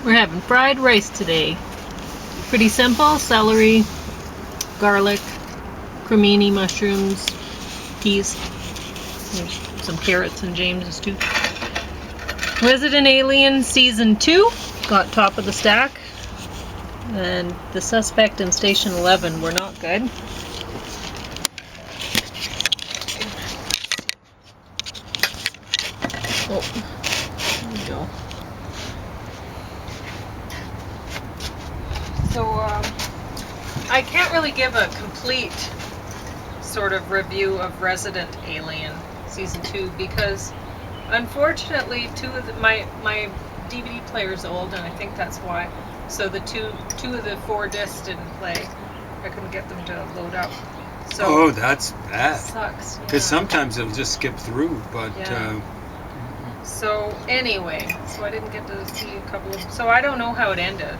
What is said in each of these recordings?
We're having fried rice today. Pretty simple: celery, garlic, cremini mushrooms, peas. There's some carrots in James's too. Resident Alien Season 2 got top of the stack. And The Suspect in Station 11 were not good. Oh, there we go. So, I can't really give a complete sort of review of Resident Alien Season 2 because, unfortunately, my DVD player is old, and I think that's why. So the two of the 4 discs didn't play. I couldn't get them to load up. So that's bad. Sucks. Because sometimes it'll just skip through, but. Yeah. So anyway, I didn't get to see a couple of. So I don't know how it ended,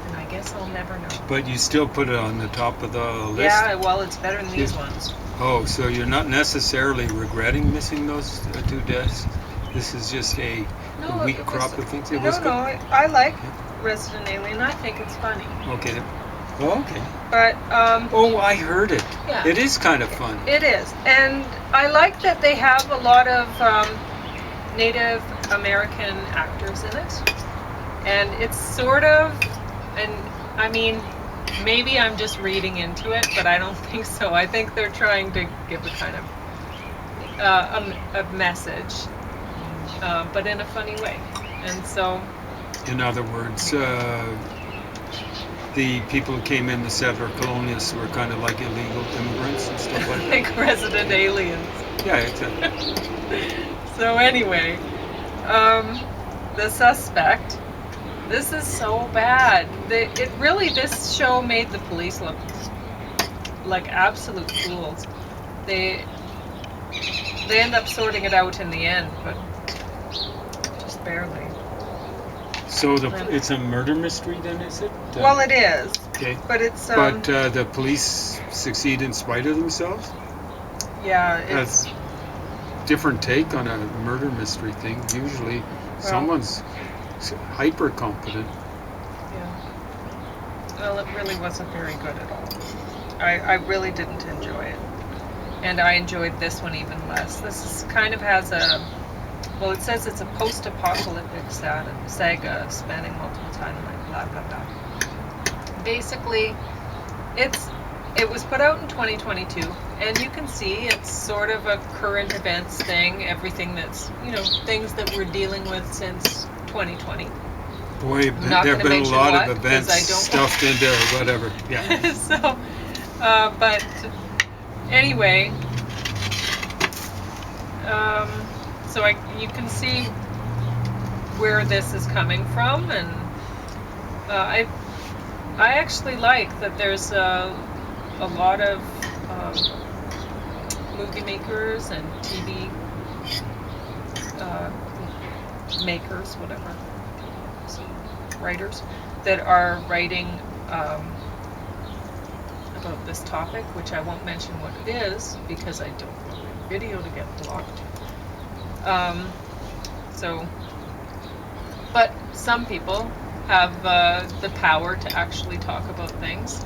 and I guess I'll never know. But you still put it on the top of the list. Yeah, well, it's better than these ones. Oh, so you're not necessarily regretting missing those 2 discs? This is just a weak crop of things. It was good. I like Resident Alien. I think it's funny. Okay. Oh, okay. But oh, I heard it. Yeah. It is kind of fun. It is, and I like that they have a lot of Native American actors in it, and it's sort of, and I mean, maybe I'm just reading into it, but I don't think so. I think they're trying to give a kind of a message, but in a funny way, and so. In other words, the people who came in, the settler colonists, were kind of like illegal immigrants and stuff like that. Like resident aliens. Yeah, exactly. So anyway, The Suspect. This is so bad. This show made the police look like absolute fools. They end up sorting it out in the end, but just barely. So it's a murder mystery then, is it? Well, it is. Okay. But it's. But the police succeed in spite of themselves? Yeah, it's. That's different take on a murder mystery thing. Usually someone's hyper competent. Yeah. Well, it really wasn't very good at all. I really didn't enjoy it. And I enjoyed this one even less. This is kind of has a. Well, it says it's a post-apocalyptic saga spanning multiple timelines, blah, blah, blah. Basically, it was put out in 2022, and you can see it's sort of a current events thing, everything that's, things that we're dealing with since 2020. Boy, there have been a lot of events stuffed into whatever. Yeah. So, but anyway, so you can see where this is coming from, and I actually like that there's a lot of movie makers and TV makers, whatever, writers that are writing about this topic, which I won't mention what it is because I don't want my video to get blocked. But some people have the power to actually talk about things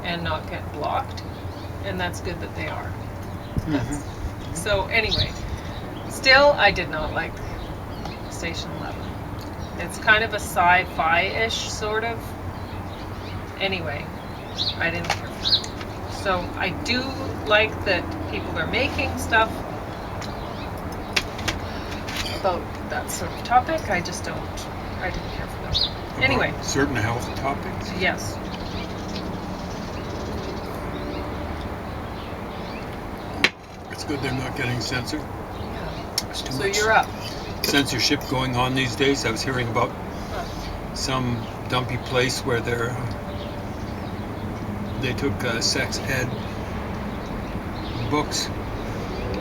and not get blocked, and that's good that they are. Mm-hmm. So anyway, still I did not like Station 11. It's kind of a sci-fi-ish sort of. Anyway, I didn't care for it. So I do like that people are making stuff about that sort of topic. I didn't care for them. Anyway. Certain health topics? Yes. It's good they're not getting censored. Yeah. So you're up. Censorship going on these days. I was hearing about some dumpy place where they took sex ed books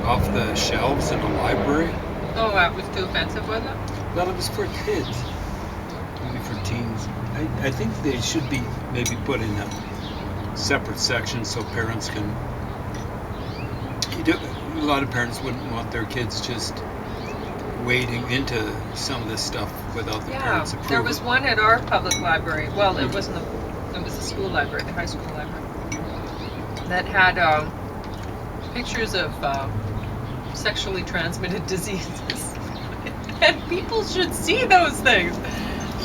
off the shelves in a library. Oh, that was too offensive, was it? Well, it was for kids, maybe for teens. I think they should be maybe put in a separate section so parents can. A lot of parents wouldn't want their kids just wading into some of this stuff without the Yeah, parents' approval. there was one at our public library. Well, it wasn't it was the school library, the high school library, that had pictures of sexually transmitted diseases. And people should see those things.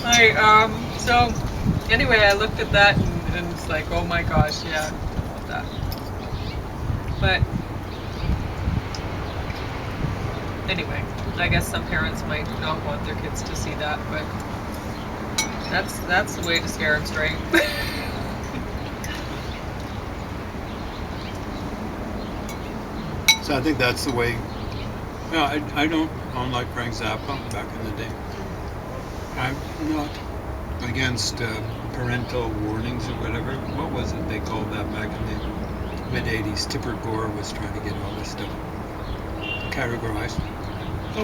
Like, so anyway, I looked at that and it's like, oh my gosh, yeah, I love that. But anyway, I guess some parents might not want their kids to see that, but that's the way to scare them straight. So I think that's the way. No, I don't like Frank Zappa back in the day. I'm not against parental warnings or whatever. What was it they called that back in the mid-'80s? Tipper Gore was trying to get all this stuff categorized.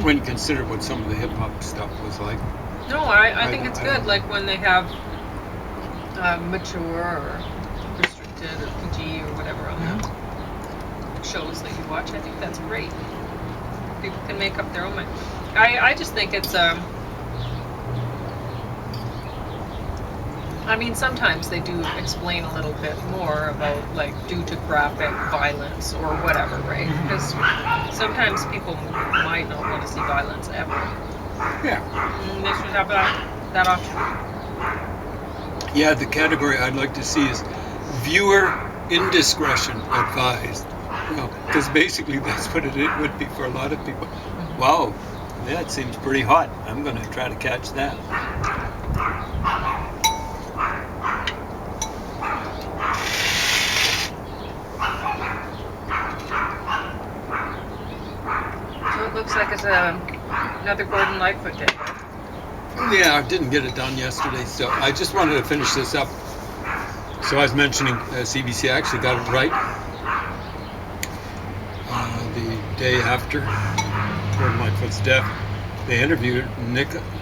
When you consider what some of the hip-hop stuff was like. No, I think it's good, like when they have mature or restricted or PG or whatever on the shows that you watch. I think that's great. People can make up their own mind. I just think it's I mean, sometimes they do explain a little bit more about, like, due to graphic violence or whatever, right? Because sometimes people might not want to see violence ever. Yeah. And they should have that option. Yeah, the category I'd like to see is viewer indiscretion advised. Because basically that's what it would be for a lot of people. Wow, that seems pretty hot. I'm going to try to catch that. Looks like it's another Gordon Lightfoot day. Yeah, I didn't get it done yesterday, so I just wanted to finish this up. So I was mentioning CBC actually got it right. The day after Gordon Lightfoot's death, they interviewed Nicholas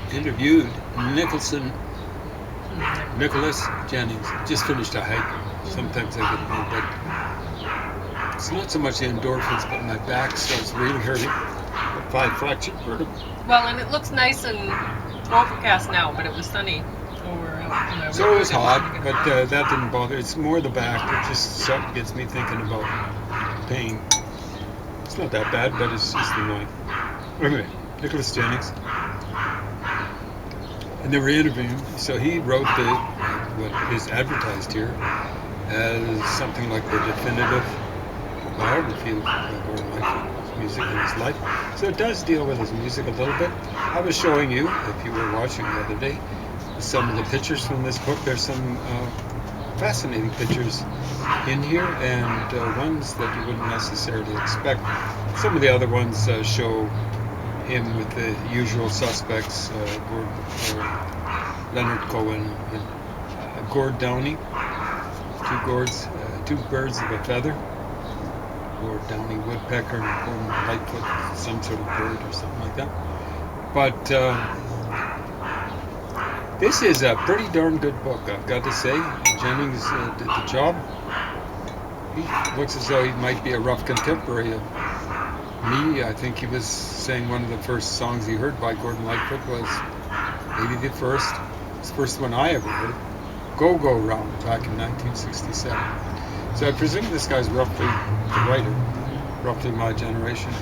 Jennings. Just finished a hike. Sometimes I get a little bit. It's not so much the endorphins, but my back starts really hurting. 5 flexion vertebra. Well, and it looks nice and overcast now, but it was sunny over. So it was hot, but that didn't bother. It's more the back. It just gets me thinking about pain. It's not that bad, but it's just annoying. Anyway, Nicholas Jennings. And they were interviewing. So he wrote what is advertised here as something like the definitive biography of Gordon Lightfoot's music and his life. So it does deal with his music a little bit. I was showing you, if you were watching the other day, some of the pictures from this book. There's some fascinating pictures in here, and ones that you wouldn't necessarily expect. Some of the other ones show him with the usual suspects, Leonard Cohen and Gord Downey, two birds of a feather. Or Downy woodpecker and Gordon Lightfoot, some sort of bird or something like that. But this is a pretty darn good book, I've got to say. Jennings did the job. He looks as though he might be a rough contemporary of me. I think he was saying one of the first songs he heard by Gordon Lightfoot was maybe the first one I ever heard, Go Go Round, back in 1967. So I presume this guy's roughly the writer, roughly my generation.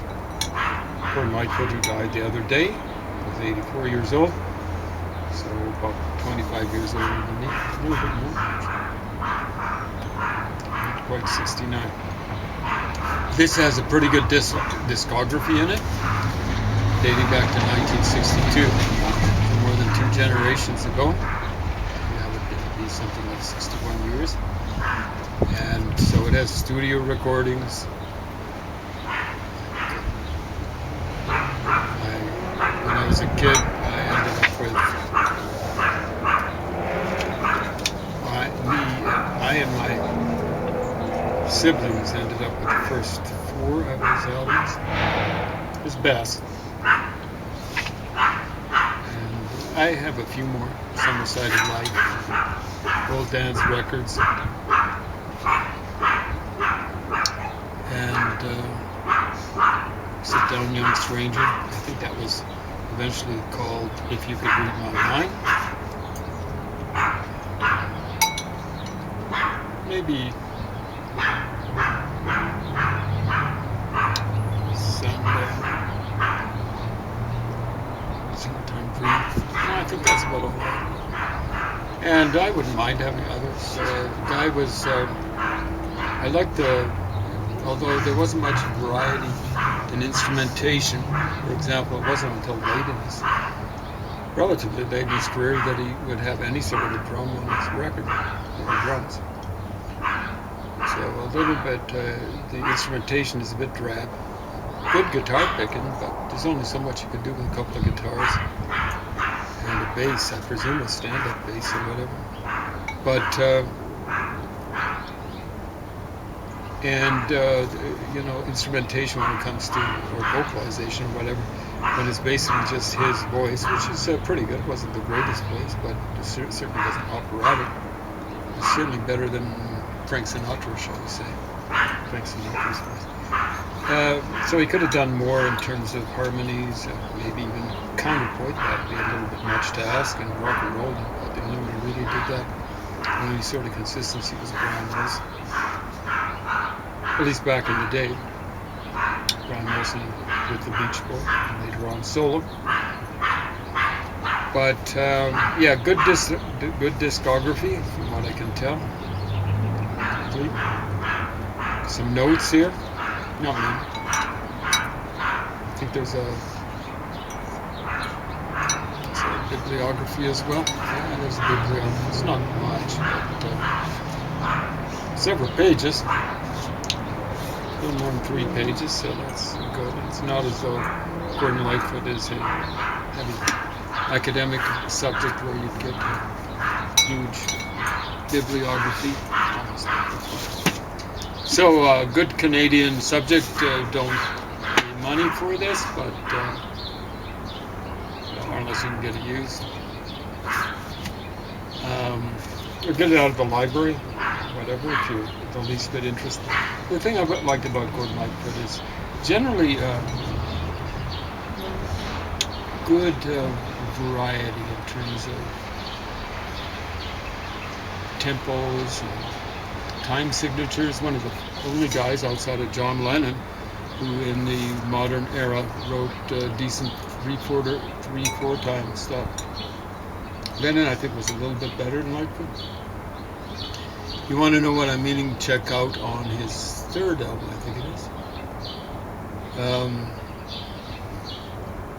Gordon Lightfoot, who died the other day, was 84 years old, so about 25 years older than me, a little bit more. Not quite 69. This has a pretty good discography in it, dating back to 1962, so more than 2 generations ago. That would be something like 61 years. And so it has studio recordings. When I was a kid, I ended up with I and my siblings ended up with the first 4 of his albums. His best. And I have a few more. Summer-Sided Life, Old Dance Records. And Sit Down Young Stranger. I think that was eventually called If You Could Read My Mind. Maybe sometime brief. No, I think that's about all. And I wouldn't mind having others. The guy was, I liked although there wasn't much variety in instrumentation. For example, it wasn't until late in his, relatively late in his career that he would have any sort of a drum on his record, or drums. So a little bit, the instrumentation is a bit drab. Good guitar picking, but there's only so much you can do with a couple of guitars and a bass. I presume a stand-up bass or whatever. But instrumentation when it comes to, or vocalization or whatever, when it's basically just his voice, which is pretty good. It wasn't the greatest voice, but it certainly wasn't operatic. It's certainly better than Frank Sinatra, shall we say. Frank Sinatra's voice. So he could have done more in terms of harmonies, maybe even counterpoint. That would be a little bit much to ask in rock and roll. But the only one who really did that, any sort of consistency, was Brian Wilson. At least back in the day. Brian Wilson with the Beach Boys, and later on solo. But good discography from what I can tell. Some notes here. Not many. I think there's a bibliography as well. Yeah, there's a bibliography. It's not much, but several pages. A little more than 3 pages, so that's good. It's not as though Gordon Lightfoot is a heavy academic subject where you'd get a huge bibliography. So, good Canadian subject. Don't pay money for this, but unless you can get it used. Or get it out of the library, whatever, if you're the least bit interested. The thing I liked about Gordon Lightfoot is generally good variety in terms of tempos and time signatures. One of the only guys outside of John Lennon who in the modern era wrote decent 3/4 time stuff. Lennon, I think, was a little bit better than Lightfoot. You want to know what I'm meaning? Check out on his third album, I think it is.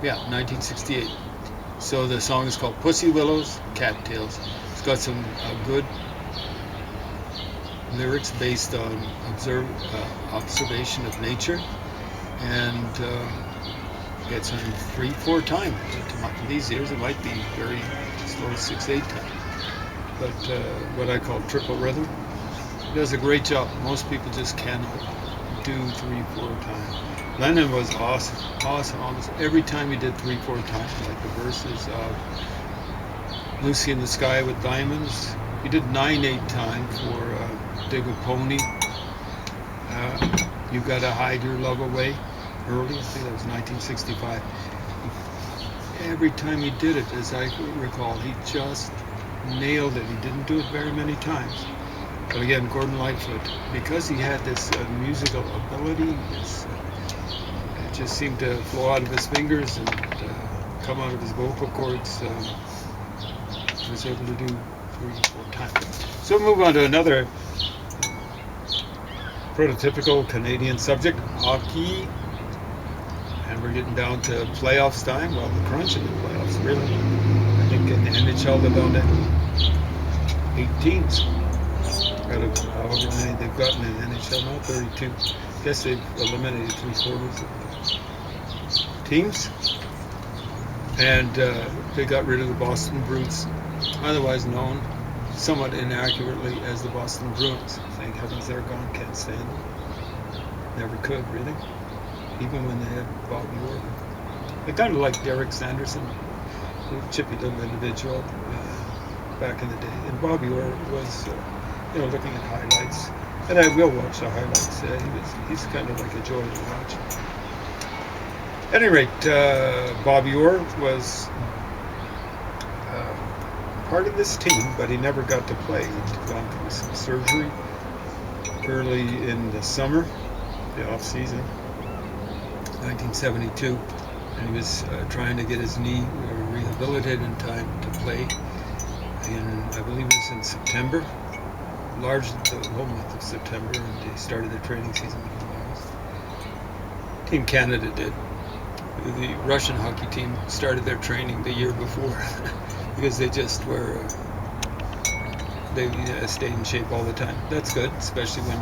1968. So the song is called Pussy Willows, Cattails. It's got some good lyrics based on observation of nature, and it's on 3/4 time. These years it might be very slow 6/8 time, but what I call triple rhythm. He does a great job. Most people just cannot do 3/4 time. Lennon was awesome. Almost every time he did 3/4 time, like the verses of Lucy in the Sky with Diamonds. He did 9/8 time for Dig a Pony. You Gotta Hide Your Love Away. Early, I think that was 1965. Every time he did it, as I recall, he just nailed it. He didn't do it very many times. But again, Gordon Lightfoot, because he had this musical ability, it just seemed to flow out of his fingers and come out of his vocal cords. He was able to do 3/4 times. So we'll move on to another prototypical Canadian subject, hockey. And we're getting down to playoffs time. Well, the crunch in the playoffs, really. I think in the NHL they're down to 8 teams. Out of however many they've gotten in the NHL now, 32. I guess they've eliminated 3/4 of the teams. And they got rid of the Boston Bruins, otherwise known somewhat inaccurately as the Boston Bruins. Thank heavens they're gone, can't stand them. Never could, really. Even when they had Bobby Orr. They kind of like Derek Sanderson, a chippy little individual back in the day. And Bobby Orr was, looking at highlights. And I will watch the highlights. He's kind of like a joy to watch. At any rate, Bobby Orr was part of this team, but he never got to play. He'd gone through some surgery early in the summer, the off season, 1972, and he was trying to get his knee rehabilitated in time to play. I believe it was in September, largely the whole month of September, and they started their training season in August. Team Canada did. The Russian hockey team started their training the year before because they just were, they stayed in shape all the time. That's good, especially when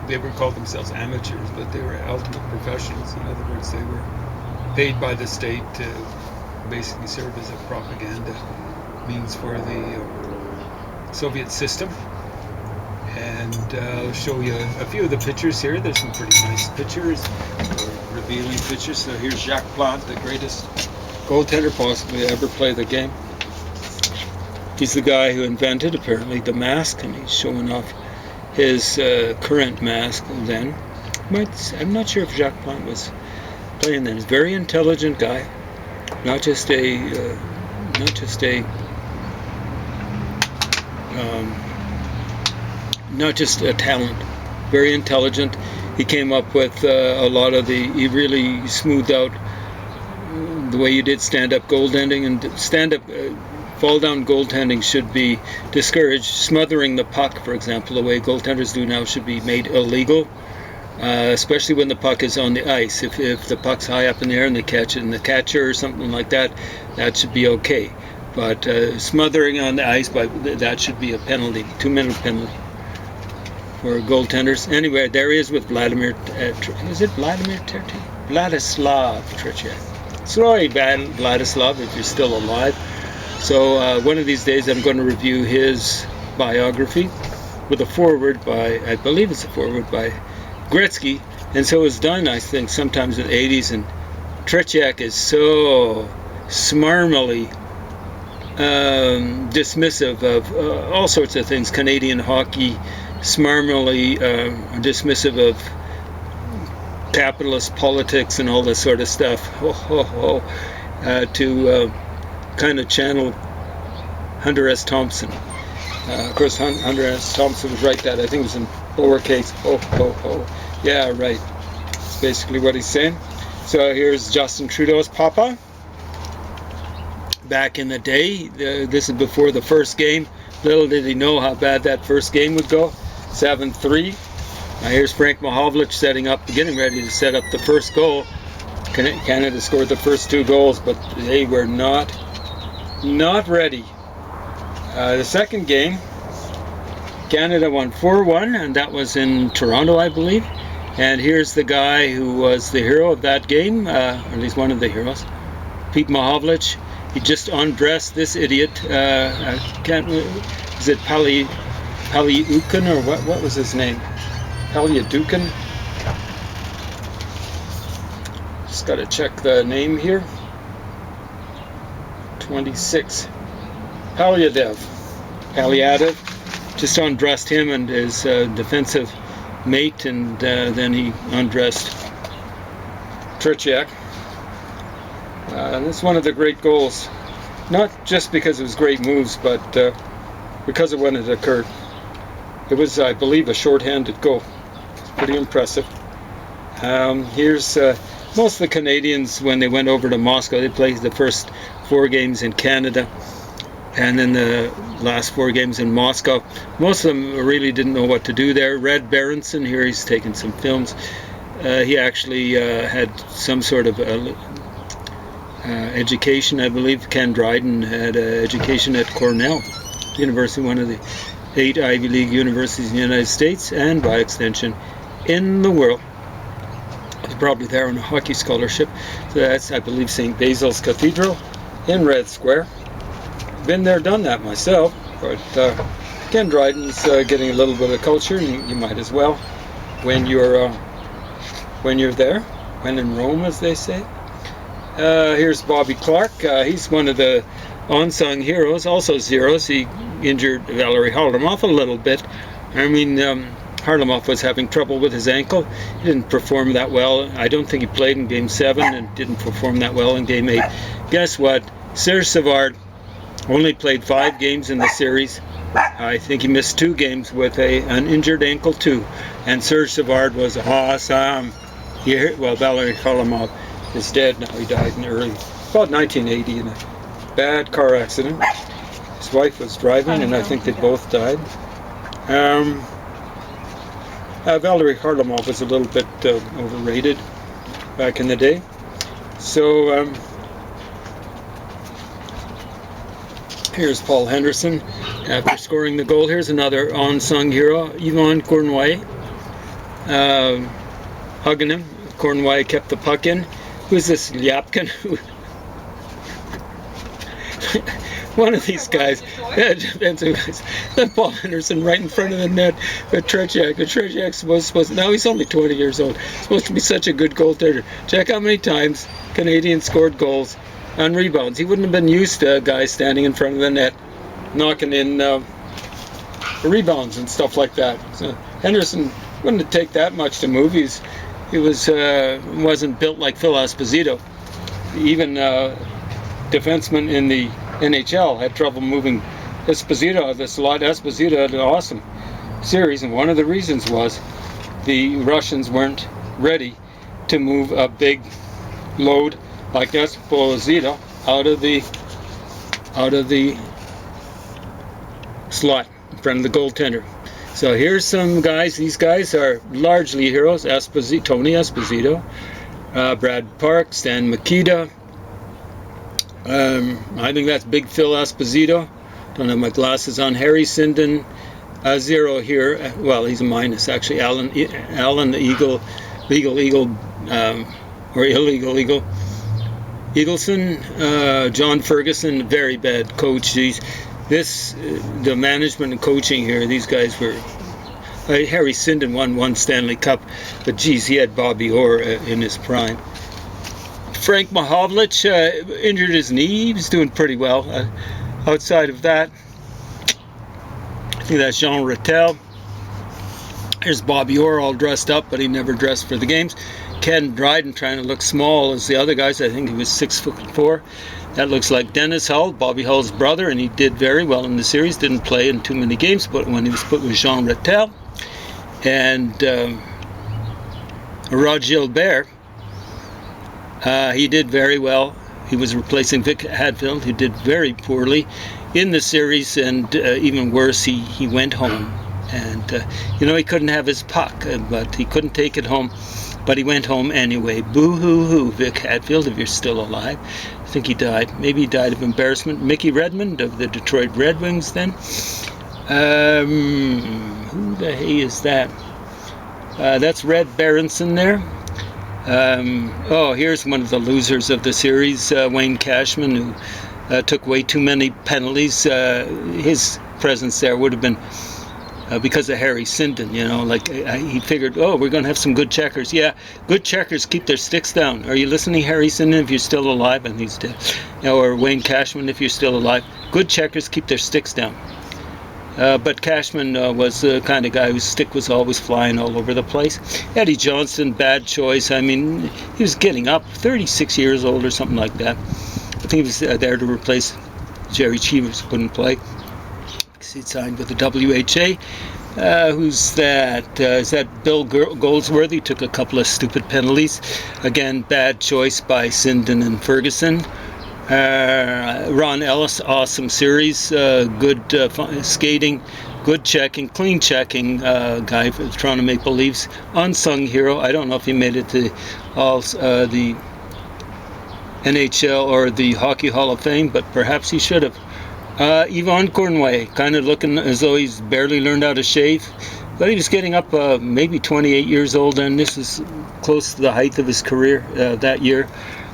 they were called themselves amateurs, but they were ultimate professionals. In other words, they were paid by the state to basically serve as a propaganda means for the Soviet system. And I'll show you a few of the pictures here. There's some pretty nice pictures, revealing pictures. So here's Jacques Plante, the greatest goaltender possibly to ever play the game. He's the guy who invented, apparently, the mask, and he's showing off his current mask then. I'm not sure if Jacques Plante was playing then. He's a very intelligent guy, not just a talent, very intelligent. He came up with a lot of he really smoothed out the way you did stand-up goaltending, and fall-down goaltending should be discouraged. Smothering the puck, for example, the way goaltenders do now, should be made illegal, especially when the puck is on the ice. If the puck's high up in the air and they catch it in the catcher or something like that, that should be okay. But smothering on the ice, that should be a penalty, 2-minute penalty for goaltenders. Anyway, there he is with Vladimir. Is it Vladimir Terti? Vladislav Tretiak. Sorry, Vladislav, if you're still alive. So one of these days I'm going to review his biography with a foreword by, I believe it's a foreword by Gretzky, and so it's done, I think, sometimes in the 80s, and Tretiak is so smarmily dismissive of all sorts of things, Canadian hockey, smarmily dismissive of capitalist politics and all this sort of stuff, to kind of channel Hunter S. Thompson. Of course, Hunter S. Thompson would write that. I think it was in lowercase. Yeah, right. That's basically what he's saying. So here's Justin Trudeau's papa. Back in the day, this is before the first game. Little did he know how bad that first game would go. 7-3. Now here's Frank Mahovlich getting ready to set up the first goal. Canada scored the first 2 goals, but they were not ready. The second game, Canada won 4-1, and that was in Toronto, I believe. And here's the guy who was the hero of that game, or at least one of the heroes, Pete Mahovlich. He just undressed this idiot. Is it Paliukin, or what was his name? Paliudukin? Just got to check the name here. 26. Palyadev just undressed him and his defensive mate, and then he undressed Tretiak. That's one of the great goals, not just because it was great moves, but because of when it occurred. It was, I believe, a short-handed goal. It's pretty impressive. Here's most of the Canadians, when they went over to Moscow, they played the first 4 games in Canada, and then the last 4 games in Moscow. Most of them really didn't know what to do there. Red Berenson, here he's taking some films. He actually had some sort of education, I believe. Ken Dryden had education at Cornell University, one of the 8 Ivy League universities in the United States, and by extension in the world. He's probably there on a hockey scholarship. So that's, I believe, St. Basil's Cathedral in Red Square. Been there, done that myself, but Ken Dryden's getting a little bit of culture, and you might as well when you're there, when in Rome, as they say. Here's Bobby Clark. He's one of the unsung heroes, also zeros. He injured Valerie Holdermoff a little bit. I mean, Harlamov was having trouble with his ankle. He didn't perform that well. I don't think he played in Game 7 and didn't perform that well in Game 8. Guess what? Serge Savard only played 5 games in the series. I think he missed 2 games with an injured ankle too. And Serge Savard was awesome. Well, Valery Harlamov is dead now. He died in about 1980 in a bad car accident. His wife was driving, and I think they both died. Valery Harlamov was a little bit overrated back in the day. So here's Paul Henderson after scoring the goal. Here's another unsung hero, Yvon Cournoyer, hugging him. Cournoyer kept the puck in. Who's this Lyapkin? One of these guys, then Paul Henderson right in front of the net with Tretiak. Tretiak's supposed now he's only 20 years old. Supposed to be such a good goaltender. Check how many times Canadians scored goals on rebounds. He wouldn't have been used to a guy standing in front of the net, knocking in rebounds and stuff like that. So Henderson wouldn't take that much to move. He wasn't built like Phil Esposito. Even defensemen in the NHL had trouble moving Esposito out of the slot. Esposito had an awesome series, and one of the reasons was the Russians weren't ready to move a big load like Esposito out of the slot in front of the goaltender. So here's some guys. These guys are largely heroes. Tony Esposito, Brad Park, Stan Mikita. I think that's Big Phil Esposito. Don't have my glasses on. Harry Sinden, 0 here. Well, he's a minus actually. Alan the Eagle, or illegal Eagle. Eagleson, John Ferguson, very bad coach. The management and coaching here, these guys were. Harry Sinden won 1 Stanley Cup, but geez, he had Bobby Orr in his prime. Frank Mahovlich injured his knee. He was doing pretty well. Outside of that, I think that's Jean Rattel. Here's Bobby Orr all dressed up, but he never dressed for the games. Ken Dryden trying to look small as the other guys. I think he was 6'4". That looks like Dennis Hull, Bobby Hull's brother, and he did very well in the series. Didn't play in too many games, but when he was put with Jean Rattel and Rod Gilbert, he did very well. He was replacing Vic Hadfield, who did very poorly in the series, and even worse, he went home. And, he couldn't have his puck, but he couldn't take it home. But he went home anyway. Boo-hoo-hoo, Vic Hadfield, if you're still alive. I think he died. Maybe he died of embarrassment. Mickey Redmond of the Detroit Red Wings then. Who the hey is that? That's Red Berenson there. Here's one of the losers of the series, Wayne Cashman, who took way too many penalties. His presence there would have been because of Harry Sinden, he figured, we're going to have some good checkers. Yeah, good checkers keep their sticks down. Are you listening, Harry Sinden, if you're still alive? And he's dead. Or Wayne Cashman, if you're still alive. Good checkers keep their sticks down. But Cashman was the kind of guy whose stick was always flying all over the place. Eddie Johnston, bad choice. I mean, he was getting up, 36 years old or something like that. I think he was there to replace Jerry Cheevers, who couldn't play. He'd signed with the WHA. Who's that? Is that Bill Goldsworthy? Took a couple of stupid penalties. Again, bad choice by Sinden and Ferguson. Ron Ellis, awesome series. Good skating, good checking, clean checking guy for the Toronto Maple Leafs. Unsung hero. I don't know if he made it to the NHL or the Hockey Hall of Fame, but perhaps he should have. Yvon Cournoyer, kind of looking as though he's barely learned how to shave, but he was getting up maybe 28 years old, and this is close to the height of his career that year.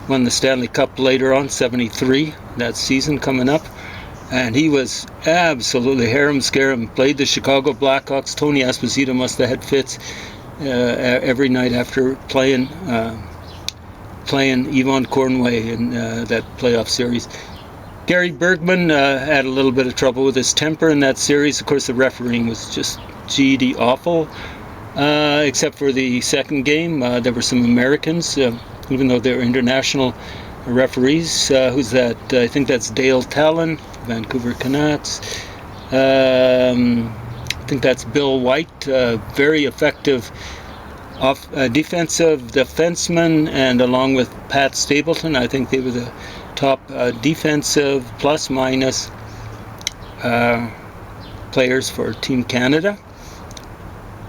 Won the Stanley Cup later on, 73, that season coming up, and he was absolutely harem-scarum. Played the Chicago Blackhawks. Tony Esposito must have had fits every night after playing Yvon Cournoyer in that playoff series. Gary Bergman had a little bit of trouble with his temper in that series. Of course, the refereeing was just GD awful. except for the second game. There were some Americans, even though they were international referees. Who's that? I think that's Dale Talon, Vancouver Canucks. I think that's Bill White, very effective defensive defenseman, and along with Pat Stapleton, I think they were the top defensive plus minus players for Team Canada.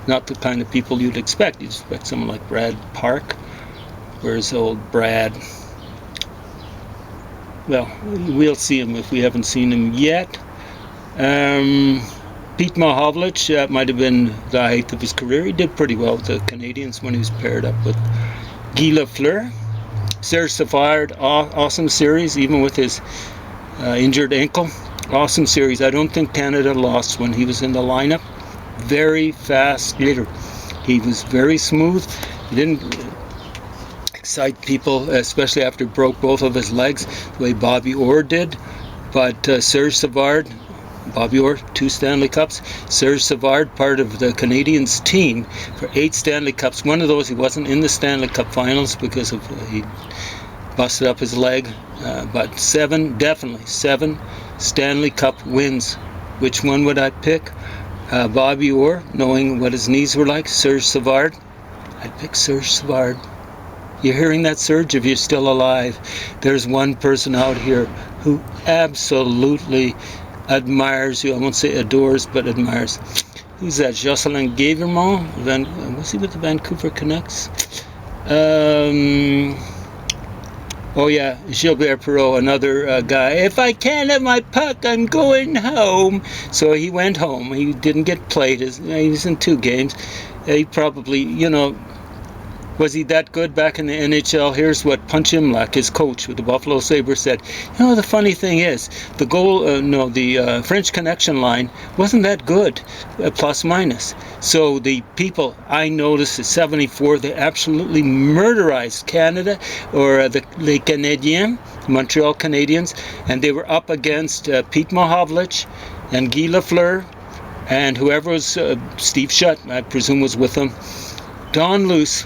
Not the kind of people you'd expect. You'd expect someone like Brad Park. Where's old Brad? Well, we'll see him if we haven't seen him yet. Pete Mahovlich, that might have been the height of his career. He did pretty well with the Canadians when he was paired up with Guy Lafleur. Serge Savard, awesome series, even with his injured ankle. Awesome series. I don't think Canada lost when he was in the lineup. Very fast leader. He was very smooth. He didn't excite people, especially after he broke both of his legs, the way Bobby Orr did. But Serge Savard, Bobby Orr, 2 Stanley Cups. Serge Savard, part of the Canadians team for 8 Stanley Cups. One of those, he wasn't in the Stanley Cup finals because of he busted up his leg. But definitely 7 Stanley Cup wins. Which one would I pick? Bobby Orr, knowing what his knees were like. Serge Savard. I'd pick Serge Savard. You're hearing that, Serge? If you're still alive, there's one person out here who absolutely admires you. I won't say adores, but admires. Who's that? Jocelyn Gavermont? Was he with the Vancouver Canucks? Oh yeah, Gilbert Perreault, another guy. If I can't have my puck, I'm going home. So he went home. He didn't get played. He was in 2 games. He probably, was he that good back in the NHL? Here's what Punch Imlach, his coach with the Buffalo Sabres, said. The funny thing is, the French Connection line wasn't that good, plus minus. So the people, I noticed at 74, they absolutely murderized Canada, or the Les Canadiens, Montreal Canadiens, and they were up against Pete Mahovlich and Guy Lafleur, and whoever was, Steve Shutt, I presume, was with them. Don Luce,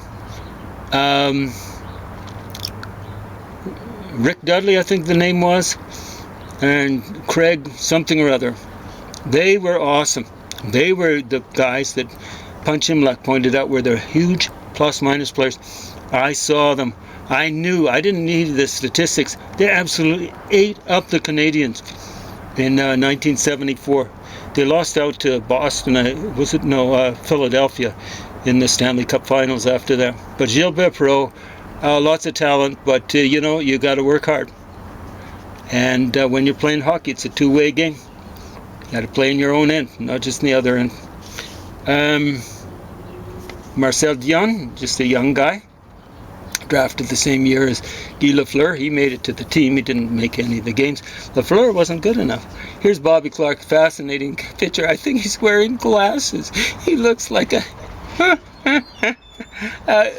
Rick Dudley, I think the name was, and Craig something or other. They were awesome. They were the guys that Punch Imlach pointed out were the huge plus-minus players. I saw them. I knew. I didn't need the statistics. They absolutely ate up the Canadians in 1974. They lost out to Boston. Philadelphia in the Stanley Cup Finals after that. But Gilbert Perreault, lots of talent, but you got to work hard. And when you're playing hockey, it's a two-way game. You got to play in your own end, not just in the other end. Marcel Dion, just a young guy, drafted the same year as Guy Lafleur. He made it to the team. He didn't make any of the games. Lafleur wasn't good enough. Here's Bobby Clark, fascinating picture. I think he's wearing glasses. He looks like a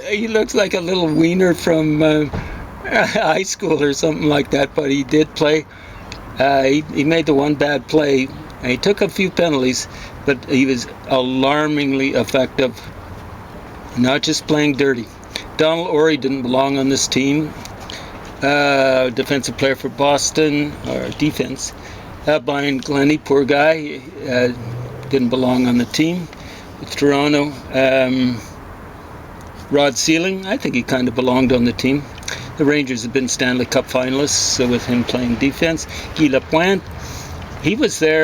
he looks like a little wiener from high school or something like that, but he did play. He made the one bad play. He took a few penalties, but he was alarmingly effective. Not just playing dirty. Donald Orey didn't belong on this team. Defensive player for Boston, or defense. Brian Glennie, poor guy, didn't belong on the team. With Toronto, Rod Sealing, I think he kind of belonged on the team. The Rangers have been Stanley Cup finalists, so with him playing defense. Guy Lapointe, he was there.